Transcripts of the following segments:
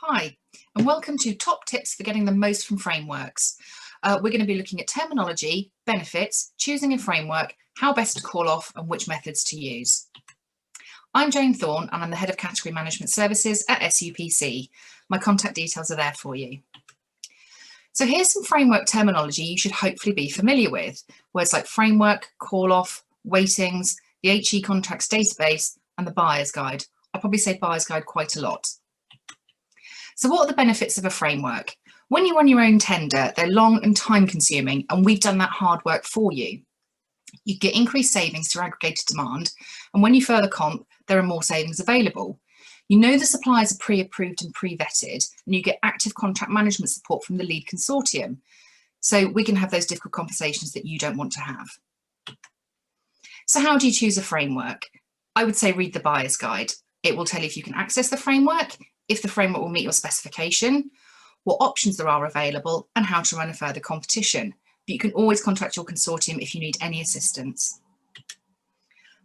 Hi, and welcome to Top Tips for Getting the Most from Frameworks. We're going to be looking at terminology, benefits, choosing a framework, how best to call off, and which methods to use. I'm Jane Thorne, and I'm the Head of Category Management Services at SUPC. My contact details are there for you. So here's some framework terminology you should hopefully be familiar with. Words like framework, call off, weightings, the HE contracts database, and the buyer's guide. I'll probably say buyer's guide quite a lot. So what are the benefits of a framework? When you run your own tender, they're long and time consuming, and we've done that hard work for you. You get increased savings through aggregated demand, and when you further comp, there are more savings available. You know the suppliers are pre-approved and pre-vetted, and you get active contract management support from the lead consortium. So we can have those difficult conversations that you don't want to have. So how do you choose a framework? I would say read the buyer's guide. It will tell you if you can access the framework, if the framework will meet your specification, what options there are available, and how to run a further competition. But you can always contact your consortium if you need any assistance.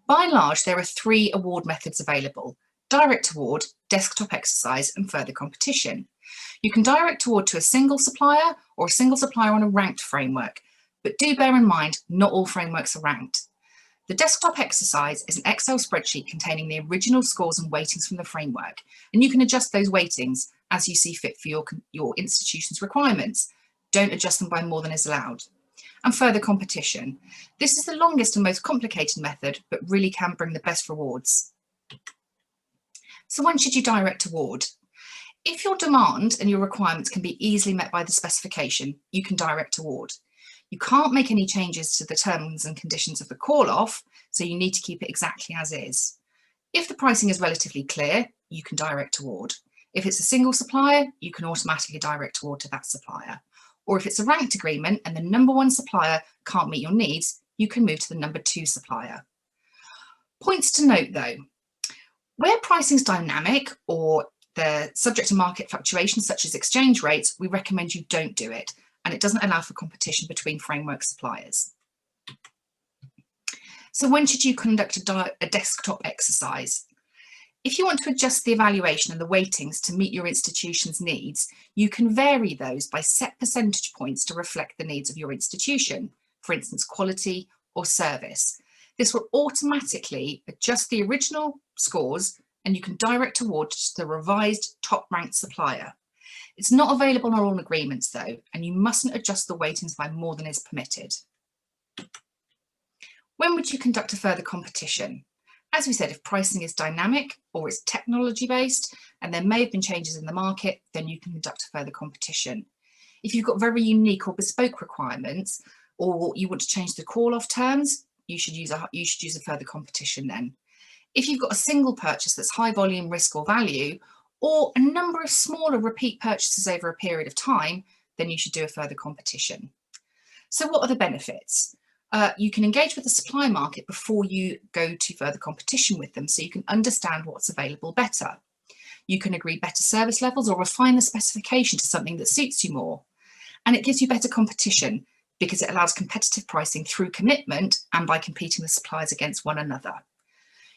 By and large, there are 3 award methods available: direct award, desktop exercise, and further competition. You can direct award to a single supplier or a single supplier on a ranked framework, but do bear in mind, not all frameworks are ranked. The desktop exercise is an Excel spreadsheet containing the original scores and weightings from the framework, and you can adjust those weightings as you see fit for your institution's requirements. Don't adjust them by more than is allowed. And further competition. This is the longest and most complicated method, but really can bring the best rewards. So when should you direct award? If your demand and your requirements can be easily met by the specification, you can direct award. You can't make any changes to the terms and conditions of the call-off, so you need to keep it exactly as is. If the pricing is relatively clear, you can direct award. If it's a single supplier, you can automatically direct award to that supplier. Or if it's a ranked agreement and the number 1 supplier can't meet your needs, you can move to the number 2 supplier. Points to note though, where pricing is dynamic or they're subject to market fluctuations such as exchange rates, we recommend you don't do it, and it doesn't allow for competition between framework suppliers. So when should you conduct a desktop exercise? If you want to adjust the evaluation and the weightings to meet your institution's needs, you can vary those by set percentage points to reflect the needs of your institution, for instance, quality or service. This will automatically adjust the original scores, and you can direct award to the revised top-ranked supplier. It's not available on all agreements though, and you mustn't adjust the weightings by more than is permitted. When would you conduct a further competition? As we said, if pricing is dynamic or it's technology based and there may have been changes in the market, then you can conduct a further competition. If you've got very unique or bespoke requirements, or you want to change the call-off terms, you should use a further competition then. If you've got a single purchase that's high volume, risk or value, or a number of smaller repeat purchases over a period of time, then you should do a further competition. So what are the benefits? You can engage with the supply market before you go to further competition with them, so you can understand what's available better. You can agree better service levels or refine the specification to something that suits you more. And it gives you better competition because it allows competitive pricing through commitment and by competing with suppliers against one another.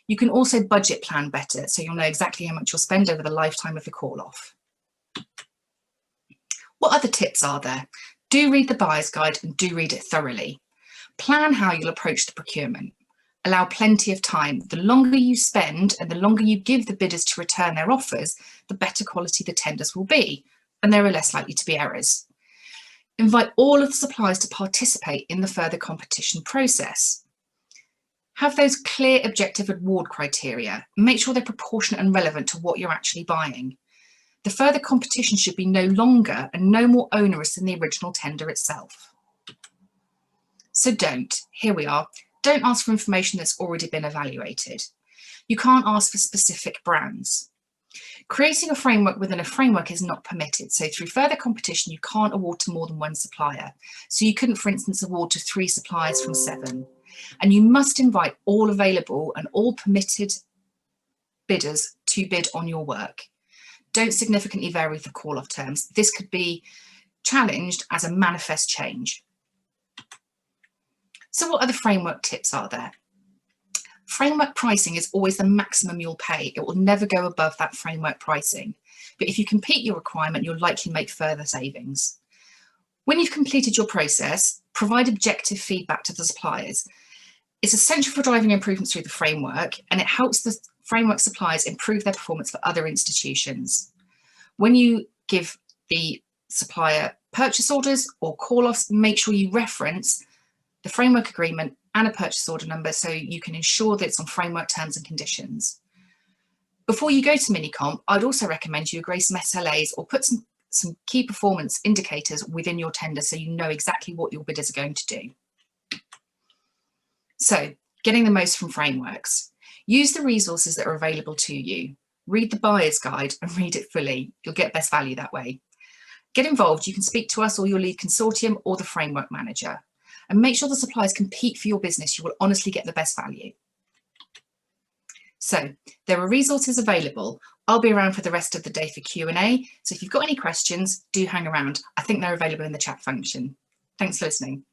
You can also budget plan better, so you'll know exactly how much you'll spend over the lifetime of the call-off. What other tips are there? Do read the buyer's guide and do read it thoroughly. Plan how you'll approach the procurement. Allow plenty of time. The longer you spend and the longer you give the bidders to return their offers, the better quality the tenders will be, and there are less likely to be errors. Invite all of the suppliers to participate in the further competition process. Have those clear objective award criteria. Make sure they're proportionate and relevant to what you're actually buying. The further competition should be no longer and no more onerous than the original tender itself. So here we are, don't ask for information that's already been evaluated. You can't ask for specific brands. Creating a framework within a framework is not permitted, so through further competition you can't award to more than 1 supplier. So you couldn't, for instance, award to 3 suppliers from 7. And you must invite all available and all permitted bidders to bid on your work. Don't significantly vary the call-off terms. This could be challenged as a manifest change. So what other framework tips are there? Framework pricing is always the maximum you'll pay. It will never go above that framework pricing. but if you complete your requirement, you'll likely make further savings. When you've completed your process, provide objective feedback to the suppliers. It's essential for driving improvements through the framework, and it helps the framework suppliers improve their performance for other institutions. When you give the supplier purchase orders or call-offs, make sure you reference the framework agreement and a purchase order number so you can ensure that it's on framework terms and conditions. Before you go to mini-comp, I'd also recommend you agree some SLAs or put some key performance indicators within your tender so you know exactly what your bidders are going to do. So, getting the most from frameworks. Use the resources that are available to you. Read the buyer's guide and read it fully. You'll get best value that way. Get involved. You can speak to us or your lead consortium or the framework manager. And make sure the suppliers compete for your business. You will honestly get the best value. So there are resources available. I'll be around for the rest of the day for Q&A. So if you've got any questions, do hang around. I think they're available in the chat function. Thanks for listening.